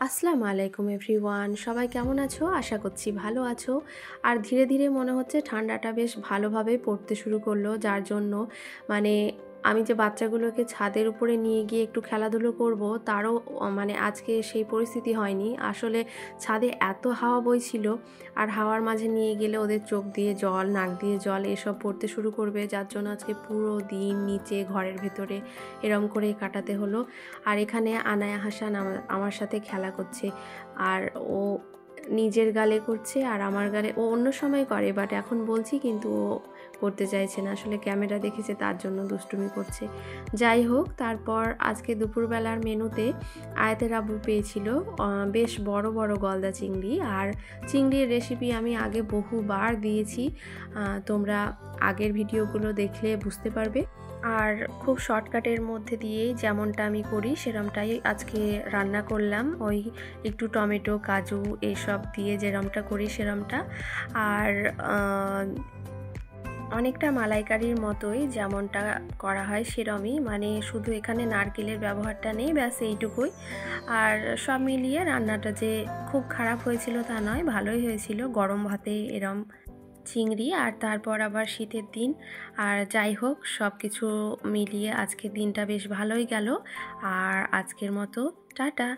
আসসালামু আলাইকুম এভরিওয়ান, সবাই কেমন আছো? আশা করছি ভালো আছো। আর ধীরে ধীরে মনে হচ্ছে ঠান্ডাটা বেশ ভালোভাবে পড়তে শুরু করলো, যার জন্য মানে আমি যে বাচ্চাগুলোকে ছাদের উপরে নিয়ে গিয়ে একটু খেলাধুলো করব, তারও মানে আজকে সেই পরিস্থিতি হয়নি। আসলে ছাদে এত হাওয়া বইছিল, আর হাওয়ার মাঝে নিয়ে গেলে ওদের চোখ দিয়ে জল, নাক দিয়ে জল এসব পড়তে শুরু করবে, যার জন্য আজকে পুরো দিন নিচে ঘরের ভেতরে এরম করেই কাটাতে হলো। আর এখানে আনায়া হাসান আমার সাথে খেলা করছে। আর ও নিজের গালে করছে আর আমার গালে ও অন্য সময় করে, বাট এখন বলছি কিন্তু ও করতে চাইছে না। আসলে ক্যামেরা দেখেছে তার জন্য দুষ্টুমি করছে। যাই হোক, তারপর আজকে দুপুরবেলার মেনুতে আয়াতের আব্বু পেয়েছিল বেশ বড় বড় গলদা চিংড়ি। আর চিংড়ির রেসিপি আমি আগে বহুবার দিয়েছি, তোমরা আগের ভিডিওগুলো দেখলে বুঝতে পারবে। আর খুব শর্টকাটের মধ্যে দিয়েই যেমনটা আমি করি সেরমটাই আজকে রান্না করলাম, ওই একটু টমেটো, কাজু এসব দিয়ে যেরমটা করি সেরমটা। আর অনেকটা মালাইকারির মতোই যেমনটা করা হয় সেরমই, মানে শুধু এখানে নারকেলের ব্যবহারটা নেই, ব্যাস এইটুকুই। আর সব মিলিয়ে রান্নাটা যে খুব খারাপ হয়েছিল তা নয়, ভালোই হয়েছিল। গরম ভাতে এরম চিংড়ি, আর তারপর আবার শীতের দিন। আর যাই হোক, সব কিছু মিলিয়ে আজকের দিনটা বেশ ভালোই গেল। আর আজকের মতো টাটা।